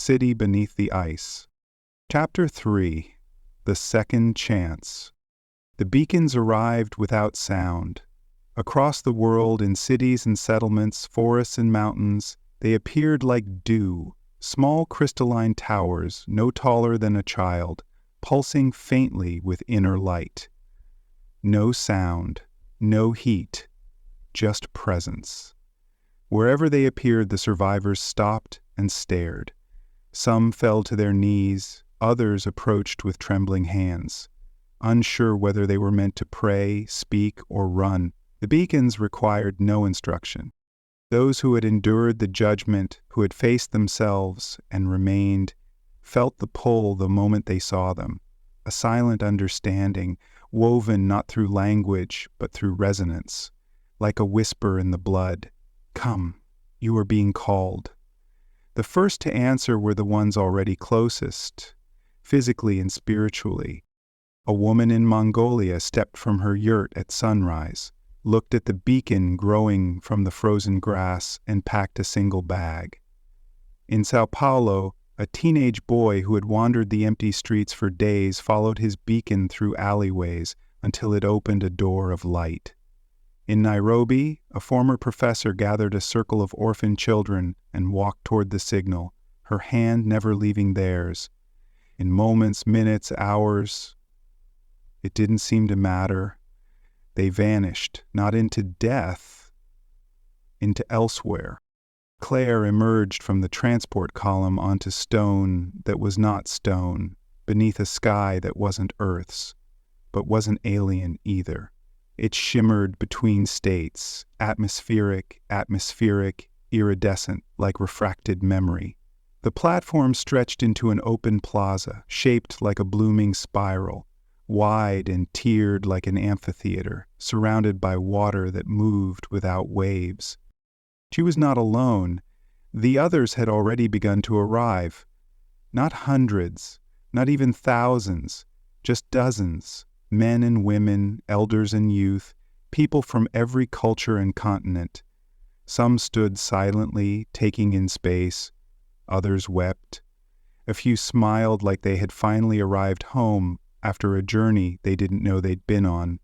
City Beneath the Ice. Chapter 3. The Second Chance. The beacons arrived without sound. Across the world, in cities and settlements, forests and mountains, they appeared like dew, small crystalline towers no taller than a child, pulsing faintly with inner light. No sound, no heat, just presence. Wherever they appeared, the survivors stopped and stared. Some fell to their knees, others approached with trembling hands. Unsure whether they were meant to pray, speak, or run, the beacons required no instruction. Those who had endured the judgment, who had faced themselves and remained, felt the pull the moment they saw them, a silent understanding, woven not through language but through resonance, like a whisper in the blood. Come, you are being called. The first to answer were the ones already closest, physically and spiritually. A woman in Mongolia stepped from her yurt at sunrise, looked at the beacon growing from the frozen grass, and packed a single bag. In Sao Paulo, a teenage boy who had wandered the empty streets for days followed his beacon through alleyways until it opened a door of light. In Nairobi, a former professor gathered a circle of orphan children and walked toward the signal, her hand never leaving theirs. In moments, minutes, hours, it didn't seem to matter. They vanished, not into death, into elsewhere. Claire emerged from the transport column onto stone that was not stone, beneath a sky that wasn't Earth's, but wasn't alien either. It shimmered between states, atmospheric, iridescent, like refracted memory. The platform stretched into an open plaza, shaped like a blooming spiral, wide and tiered like an amphitheater, surrounded by water that moved without waves. She was not alone. The others had already begun to arrive. Not hundreds, not even thousands, just dozens. Men and women, elders and youth, people from every culture and continent. Some stood silently, taking in space. Others wept. A few smiled like they had finally arrived home after a journey they didn't know they'd been on.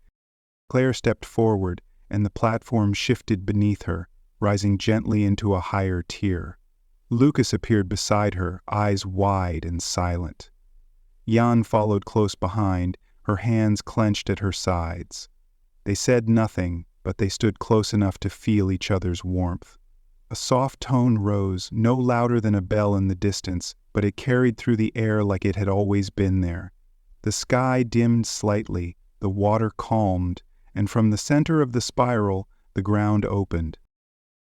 Claire stepped forward, and the platform shifted beneath her, rising gently into a higher tier. Lucas appeared beside her, eyes wide and silent. Jan followed close behind, her hands clenched at her sides. They said nothing, but they stood close enough to feel each other's warmth. A soft tone rose, no louder than a bell in the distance, but it carried through the air like it had always been there. The sky dimmed slightly, the water calmed, and from the center of the spiral, the ground opened.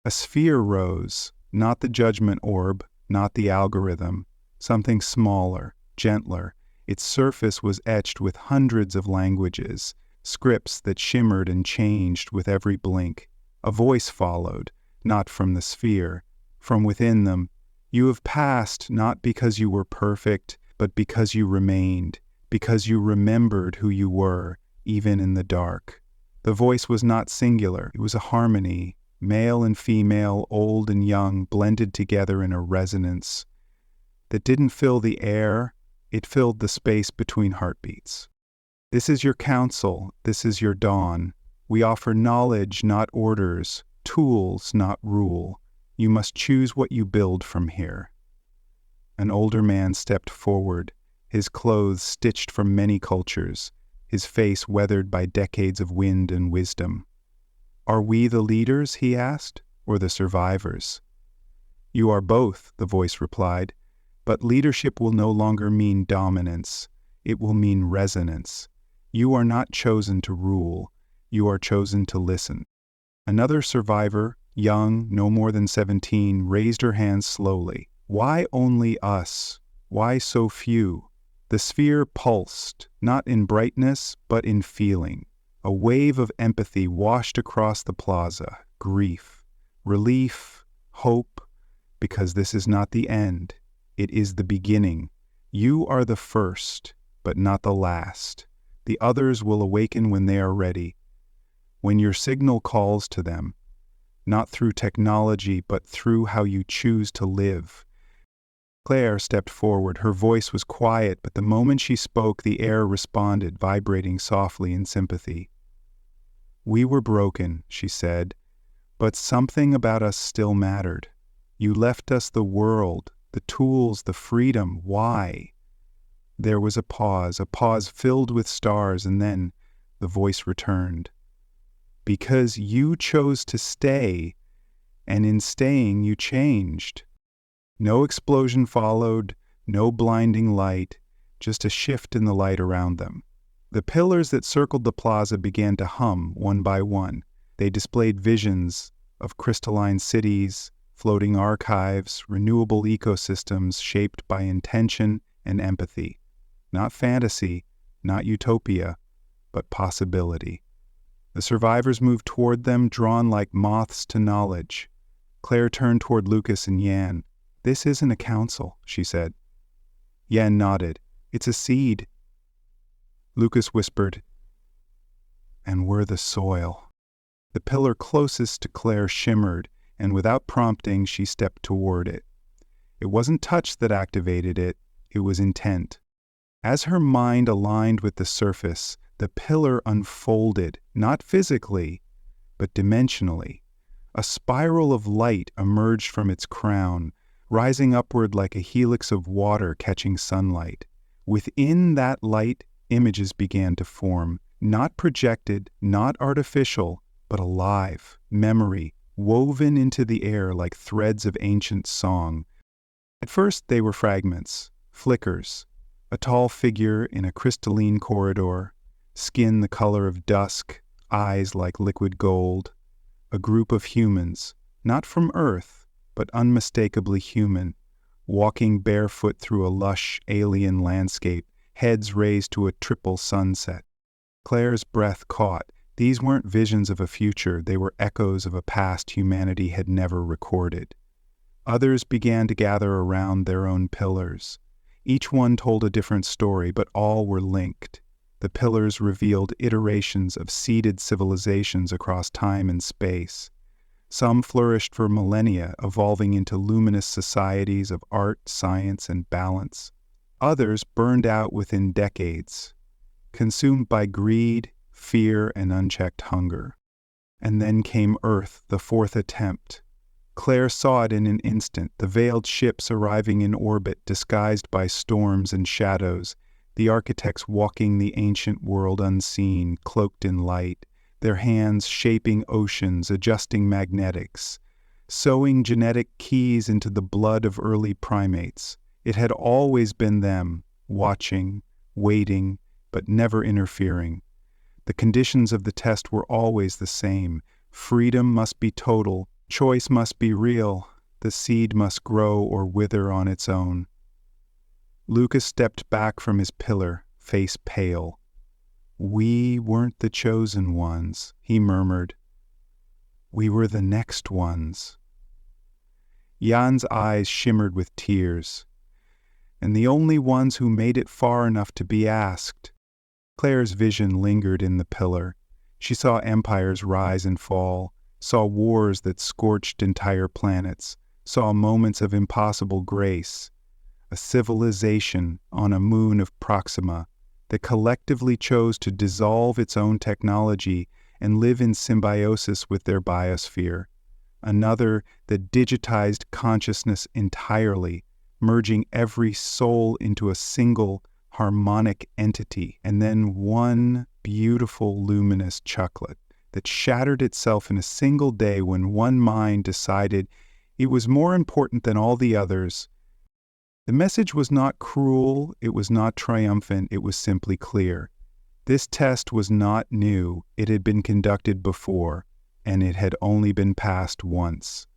A sphere rose, not the judgment orb, not the algorithm, something smaller, gentler. Its surface was etched with hundreds of languages, scripts that shimmered and changed with every blink. A voice followed, not from the sphere, from within them. You have passed not because you were perfect, but because you remained, because you remembered who you were, even in the dark. The voice was not singular, it was a harmony. Male and female, old and young, blended together in a resonance that didn't fill the air. It filled the space between heartbeats. This is your counsel, this is your dawn. We offer knowledge, not orders, tools, not rule. You must choose what you build from here. An older man stepped forward, his clothes stitched from many cultures, his face weathered by decades of wind and wisdom. Are we the leaders, he asked, or the survivors? You are both, the voice replied. But leadership will no longer mean dominance. It will mean resonance. You are not chosen to rule. You are chosen to listen. Another survivor, young, no more than 17, raised her hand slowly. Why only us? Why so few? The sphere pulsed, not in brightness, but in feeling. A wave of empathy washed across the plaza. Grief, relief, hope, because this is not the end. It is the beginning. You are the first, but not the last. The others will awaken when they are ready. When your signal calls to them, not through technology, but through how you choose to live. Claire stepped forward. Her voice was quiet, but the moment she spoke, the air responded, vibrating softly in sympathy. "We were broken," she said, "but something about us still mattered. You left us the world, the tools, the freedom. Why?" There was a pause filled with stars, and then the voice returned. "Because you chose to stay, and in staying you changed." No explosion followed, no blinding light, just a shift in the light around them. The pillars that circled the plaza began to hum one by one. They displayed visions of crystalline cities, floating archives, renewable ecosystems shaped by intention and empathy. Not fantasy, not utopia, but possibility. The survivors moved toward them, drawn like moths to knowledge. Claire turned toward Lucas and Yan. "This isn't a council," she said. Yan nodded. "It's a seed." Lucas whispered, "And we're the soil." The pillar closest to Claire shimmered, and without prompting, she stepped toward it. It wasn't touch that activated it, it was intent. As her mind aligned with the surface, the pillar unfolded, not physically, but dimensionally. A spiral of light emerged from its crown, rising upward like a helix of water catching sunlight. Within that light, images began to form, not projected, not artificial, but alive, memory, woven into the air like threads of ancient song. At first they were fragments, flickers, a tall figure in a crystalline corridor, skin the color of dusk, eyes like liquid gold. A group of humans, not from Earth, but unmistakably human, walking barefoot through a lush, alien landscape, heads raised to a triple sunset. Claire's breath caught. These weren't visions of a future, they were echoes of a past humanity had never recorded. Others began to gather around their own pillars. Each one told a different story, but all were linked. The pillars revealed iterations of seeded civilizations across time and space. Some flourished for millennia, evolving into luminous societies of art, science, and balance. Others burned out within decades, consumed by greed, fear, and unchecked hunger. And then came Earth, the fourth attempt. Claire saw it in an instant, the veiled ships arriving in orbit, disguised by storms and shadows, the architects walking the ancient world unseen, cloaked in light, their hands shaping oceans, adjusting magnetics, sewing genetic keys into the blood of early primates. It had always been them, watching, waiting, but never interfering. The conditions of the test were always the same. Freedom must be total, choice must be real, the seed must grow or wither on its own. Lucas stepped back from his pillar, face pale. "We weren't the chosen ones," he murmured. "We were the next ones." Jan's eyes shimmered with tears. "And the only ones who made it far enough to be asked." Claire's vision lingered in the pillar. She saw empires rise and fall, saw wars that scorched entire planets, saw moments of impossible grace. A civilization on a moon of Proxima that collectively chose to dissolve its own technology and live in symbiosis with their biosphere. Another that digitized consciousness entirely, merging every soul into a single harmonic entity. And then one beautiful luminous chocolate that shattered itself in a single day when one mind decided it was more important than all the others. The message was not cruel, it was not triumphant, it was simply clear. This test was not new, it had been conducted before, and it had only been passed once.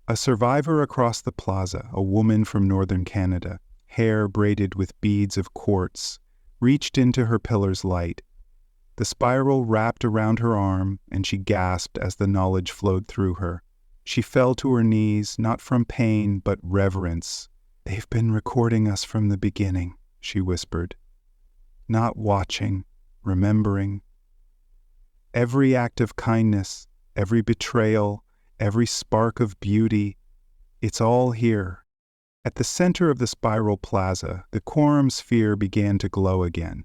A survivor across the plaza, a woman from northern Canada, hair braided with beads of quartz, reached into her pillar's light. The spiral wrapped around her arm, and she gasped as the knowledge flowed through her. She fell to her knees, not from pain, but reverence. "They've been recording us from the beginning," she whispered. "Not watching, remembering. Every act of kindness, every betrayal, every spark of beauty, it's all here. At the center of the spiral plaza, the quorum sphere began to glow again.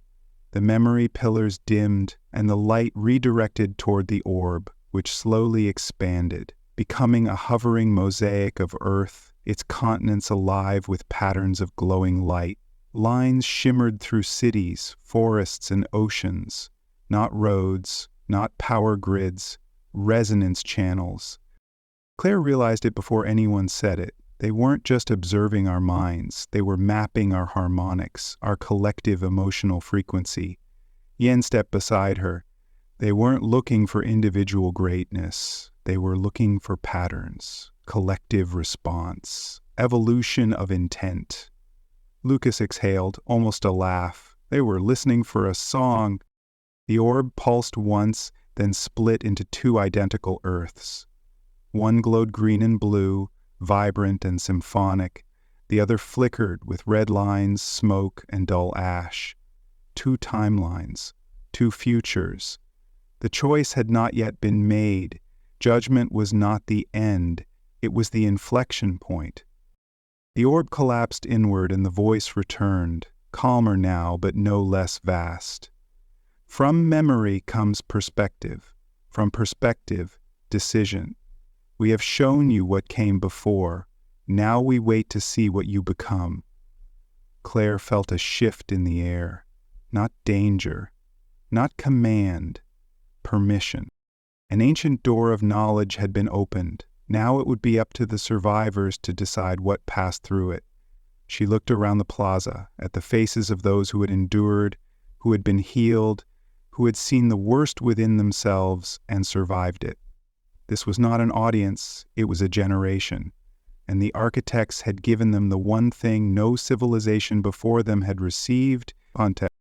The memory pillars dimmed, and the light redirected toward the orb, which slowly expanded, becoming a hovering mosaic of earth, its continents alive with patterns of glowing light. Lines shimmered through cities, forests, and oceans. Not roads, not power grids, resonance channels. Claire realized it before anyone said it. They weren't just observing our minds, they were mapping our harmonics, our collective emotional frequency. Yen stepped beside her. They weren't looking for individual greatness, they were looking for patterns, collective response, evolution of intent. Lucas exhaled, almost a laugh. They were listening for a song. The orb pulsed once, then split into two identical Earths. One glowed green and blue, vibrant and symphonic. The other flickered with red lines, smoke, and dull ash. Two timelines, two futures. The choice had not yet been made. Judgment was not the end, it was the inflection point. The orb collapsed inward and the voice returned, calmer now but no less vast. From memory comes perspective. From perspective, decision. We have shown you what came before. Now we wait to see what you become. Claire felt a shift in the air. Not danger. Not command. Permission. An ancient door of knowledge had been opened. Now it would be up to the survivors to decide what passed through it. She looked around the plaza, at the faces of those who had endured, who had been healed, who had seen the worst within themselves and survived it. This was not an audience, it was a generation, and the architects had given them the one thing no civilization before them had received: context.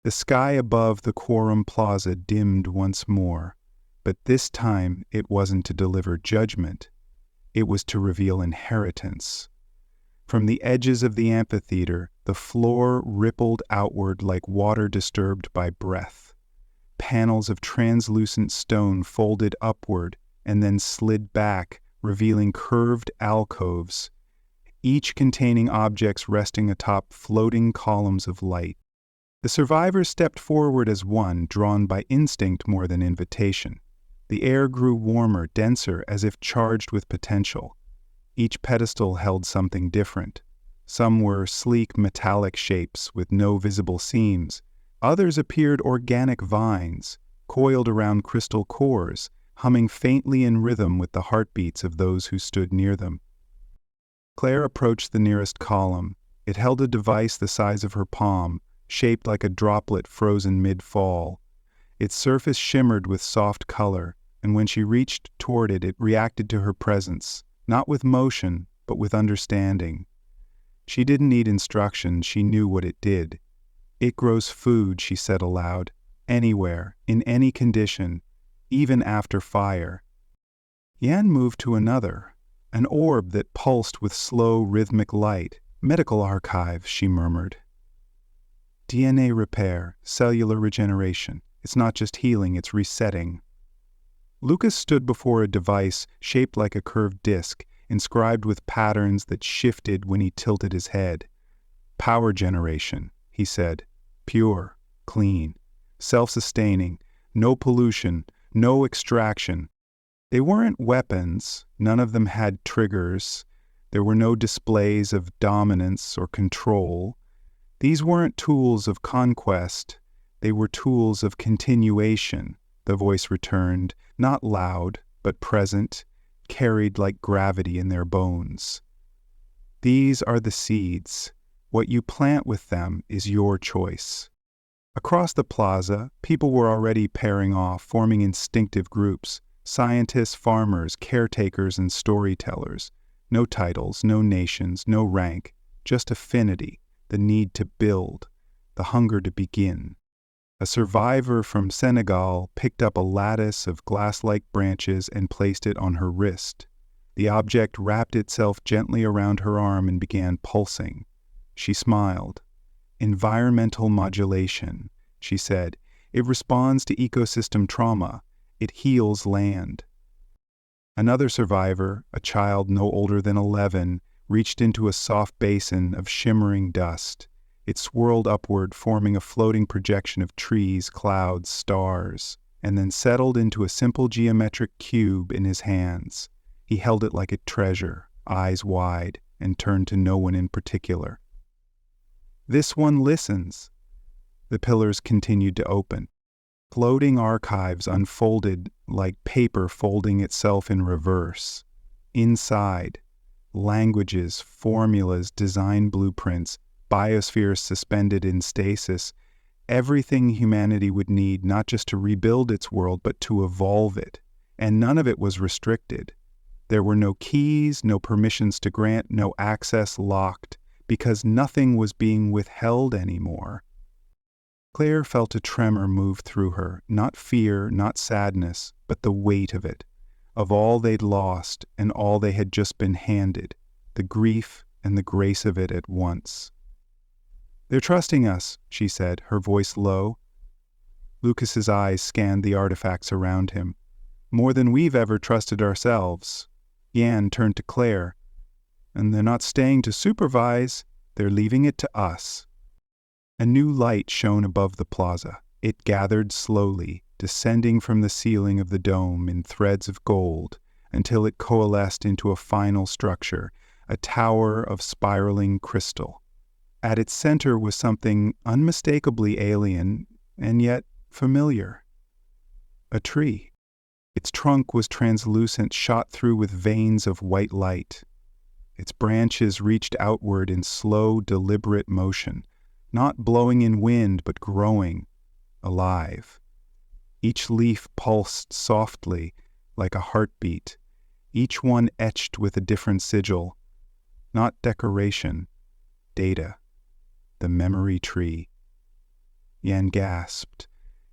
The sky above the Quorum Plaza dimmed once more, but this time it wasn't to deliver judgment. It was to reveal inheritance. From the edges of the amphitheater, the floor rippled outward like water disturbed by breath. Panels of translucent stone folded upward and then slid back, revealing curved alcoves, each containing objects resting atop floating columns of light. The survivors stepped forward as one, drawn by instinct more than invitation. The air grew warmer, denser, as if charged with potential. Each pedestal held something different. Some were sleek metallic shapes with no visible seams. Others appeared organic vines, coiled around crystal cores, humming faintly in rhythm with the heartbeats of those who stood near them. Claire approached the nearest column. It held a device the size of her palm, shaped like a droplet frozen mid-fall. Its surface shimmered with soft color, and when she reached toward it, it reacted to her presence, not with motion, but with understanding. She didn't need instruction, she knew what it did. "It grows food," she said aloud, "anywhere, in any condition, even after fire." Yan moved to another, an orb that pulsed with slow, rhythmic light. "Medical archive," she murmured. "DNA repair, cellular regeneration. It's not just healing, it's resetting." Lucas stood before a device shaped like a curved disc, inscribed with patterns that shifted when he tilted his head. "Power generation," he said. "Pure, clean, self-sustaining, no pollution, no extraction." They weren't weapons, none of them had triggers. There were no displays of dominance or control. These weren't tools of conquest, they were tools of continuation, the voice returned, not loud, but present, carried like gravity in their bones. "These are the seeds. What you plant with them is your choice." Across the plaza, people were already pairing off, forming instinctive groups: scientists, farmers, caretakers, and storytellers. No titles, no nations, no rank, just affinity, the need to build, the hunger to begin. A survivor from Senegal picked up a lattice of glass-like branches and placed it on her wrist. The object wrapped itself gently around her arm and began pulsing. She smiled. "Environmental modulation," she said. "It responds to ecosystem trauma. It heals land." Another survivor, a child no older than 11, reached into a soft basin of shimmering dust. It swirled upward, forming a floating projection of trees, clouds, stars, and then settled into a simple geometric cube in his hands. He held it like a treasure, eyes wide, and turned to no one in particular. "This one listens." The pillars continued to open. Floating archives unfolded like paper folding itself in reverse. Inside, languages, formulas, design blueprints, biospheres suspended in stasis, everything humanity would need not just to rebuild its world, but to evolve it. And none of it was restricted. There were no keys, no permissions to grant, no access locked, because nothing was being withheld anymore. Claire felt a tremor move through her, not fear, not sadness, but the weight of it, of all they'd lost and all they had just been handed, the grief and the grace of it at once. "They're trusting us," she said, her voice low. Lucas's eyes scanned the artifacts around him. "More than we've ever trusted ourselves." Yan turned to Claire. "And they're not staying to supervise, they're leaving it to us." A new light shone above the plaza. It gathered slowly, descending from the ceiling of the dome in threads of gold, until it coalesced into a final structure, a tower of spiraling crystal. At its center was something unmistakably alien, and yet familiar. A tree. Its trunk was translucent, shot through with veins of white light. Its branches reached outward in slow, deliberate motion, not blowing in wind, but growing, alive. Each leaf pulsed softly, like a heartbeat, each one etched with a different sigil. Not decoration, data. The memory tree. Yan gasped.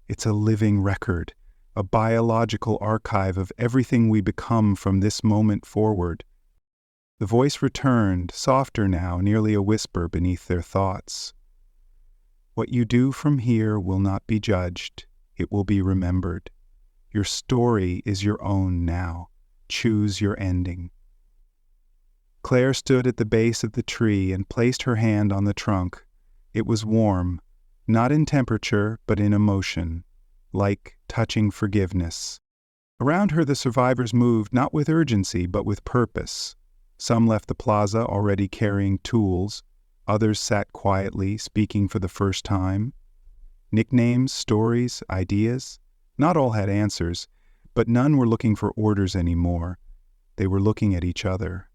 "It's a living record, a biological archive of everything we become from this moment forward." The voice returned, softer now, nearly a whisper beneath their thoughts. "What you do from here will not be judged. It will be remembered. Your story is your own now. Choose your ending." Claire stood at the base of the tree and placed her hand on the trunk. It was warm, not in temperature, but in emotion, like touching forgiveness. Around her the survivors moved, not with urgency, but with purpose. Some left the plaza already carrying tools. Others sat quietly, speaking for the first time. Nicknames, stories, ideas. Not all had answers, but none were looking for orders anymore. They were looking at each other.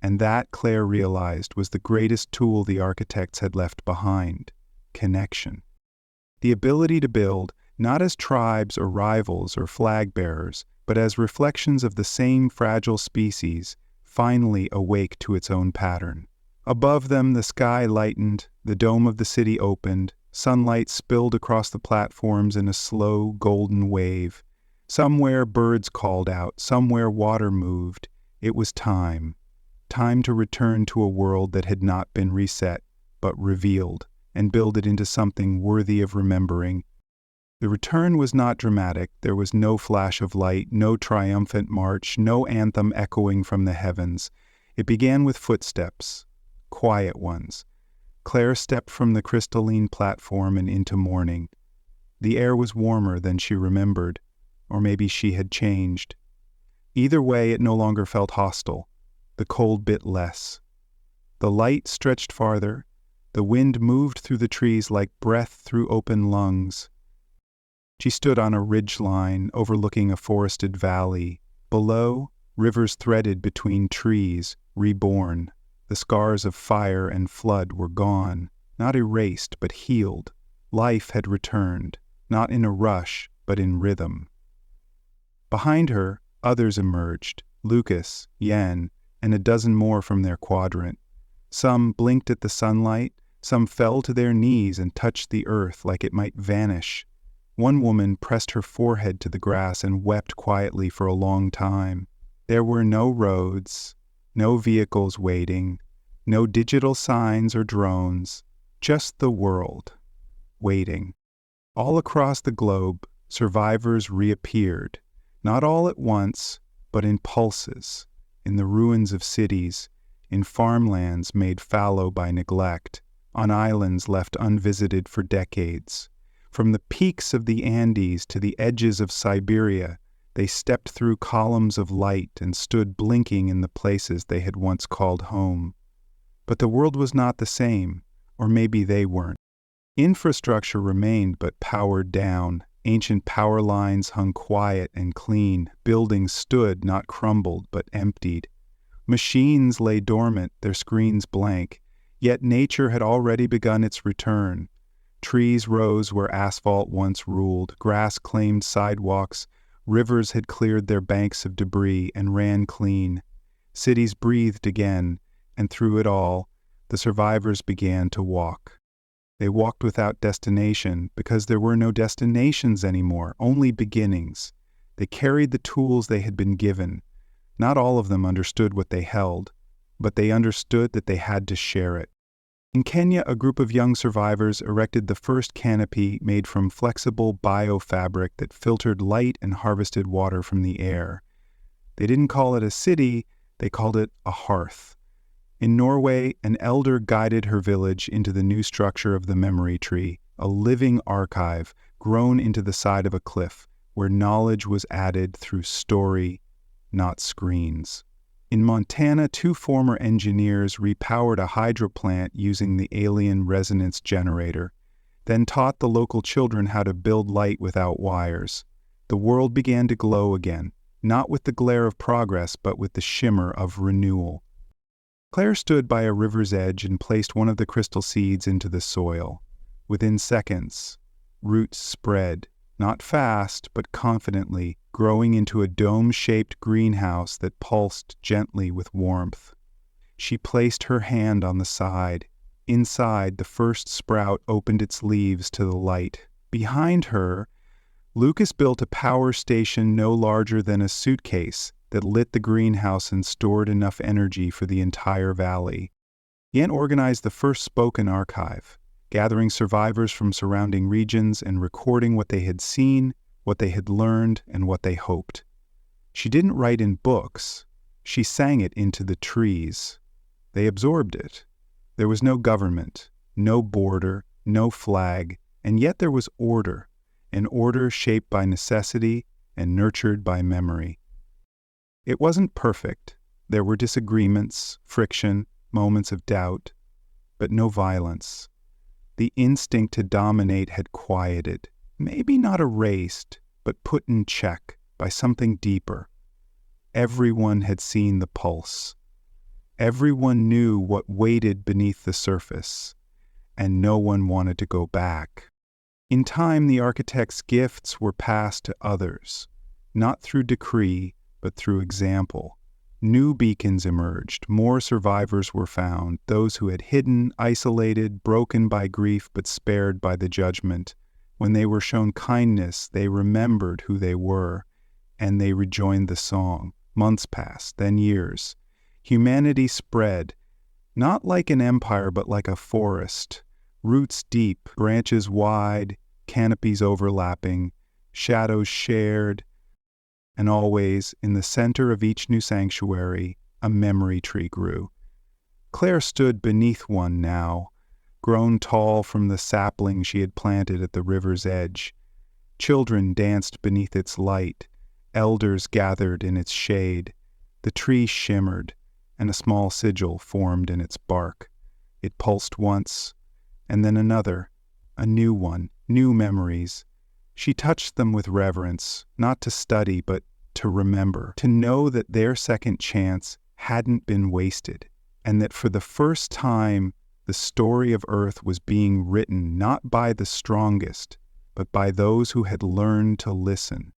And that, Claire realized, was the greatest tool the architects had left behind: connection. The ability to build, not as tribes or rivals or flag bearers, but as reflections of the same fragile species, finally awake to its own pattern. Above them the sky lightened, the dome of the city opened, sunlight spilled across the platforms in a slow, golden wave. Somewhere birds called out, somewhere water moved. It was time. Time to return to a world that had not been reset, but revealed, and build it into something worthy of remembering. The return was not dramatic. There was no flash of light, no triumphant march, no anthem echoing from the heavens. It began with footsteps. Quiet ones. Claire stepped from the crystalline platform and into morning. The air was warmer than she remembered, or maybe she had changed. Either way, it no longer felt hostile. The cold bit less. The light stretched farther. The wind moved through the trees like breath through open lungs. She stood on a ridgeline overlooking a forested valley. Below, rivers threaded between trees, reborn. The scars of fire and flood were gone, not erased but healed. Life had returned, not in a rush, but in rhythm. Behind her, others emerged, Lucas, Yan, and a dozen more from their quadrant. Some blinked at the sunlight, some fell to their knees and touched the earth like it might vanish. One woman pressed her forehead to the grass and wept quietly for a long time. There were no roads, no vehicles waiting, no digital signs or drones, just the world, waiting. All across the globe, survivors reappeared, not all at once, but in pulses, in the ruins of cities, in farmlands made fallow by neglect, on islands left unvisited for decades. From the peaks of the Andes to the edges of Siberia, they stepped through columns of light and stood blinking in the places they had once called home. But the world was not the same, or maybe they weren't. Infrastructure remained but powered down. Ancient power lines hung quiet and clean. Buildings stood, not crumbled, but emptied. Machines lay dormant, their screens blank. Yet nature had already begun its return. Trees rose where asphalt once ruled. Grass claimed sidewalks. Rivers had cleared their banks of debris and ran clean. Cities breathed again, and through it all, the survivors began to walk. They walked without destination because there were no destinations anymore, only beginnings. They carried the tools they had been given. Not all of them understood what they held, but they understood that they had to share it. In Kenya, a group of young survivors erected the first canopy made from flexible biofabric that filtered light and harvested water from the air. They didn't call it a city, they called it a hearth. In Norway, an elder guided her village into the new structure of the memory tree, a living archive grown into the side of a cliff, where knowledge was added through story, not screens. In Montana, 2 former engineers repowered a hydro plant using the alien resonance generator, then taught the local children how to build light without wires. The world began to glow again, not with the glare of progress, but with the shimmer of renewal. Claire stood by a river's edge and placed one of the crystal seeds into the soil. Within seconds, roots spread, not fast, but confidently, growing into a dome-shaped greenhouse that pulsed gently with warmth. She placed her hand on the side. Inside, the first sprout opened its leaves to the light. Behind her, Lucas built a power station no larger than a suitcase that lit the greenhouse and stored enough energy for the entire valley. Yen organized the first spoken archive, gathering survivors from surrounding regions and recording what they had seen, what they had learned, and what they hoped. She didn't write in books. She sang it into the trees. They absorbed it. There was no government, no border, no flag, and yet there was order, an order shaped by necessity and nurtured by memory. It wasn't perfect. There were disagreements, friction, moments of doubt, but no violence. The instinct to dominate had quieted, maybe not erased, but put in check by something deeper. Everyone had seen the pulse. Everyone knew what waited beneath the surface, and no one wanted to go back. In time, the architect's gifts were passed to others, not through decree, but through example. New beacons emerged, more survivors were found, those who had hidden, isolated, broken by grief but spared by the judgment. When they were shown kindness, they remembered who they were, and they rejoined the song. Months passed, then years. Humanity spread, not like an empire but like a forest, roots deep, branches wide, canopies overlapping, shadows shared, and always, in the center of each new sanctuary, a memory tree grew. Claire stood beneath one now, grown tall from the sapling she had planted at the river's edge. Children danced beneath its light, elders gathered in its shade. The tree shimmered, and a small sigil formed in its bark. It pulsed once, and then another, a new one, new memories. She touched them with reverence, not to study, but to remember, to know that their second chance hadn't been wasted, and that for the first time the story of Earth was being written not by the strongest, but by those who had learned to listen.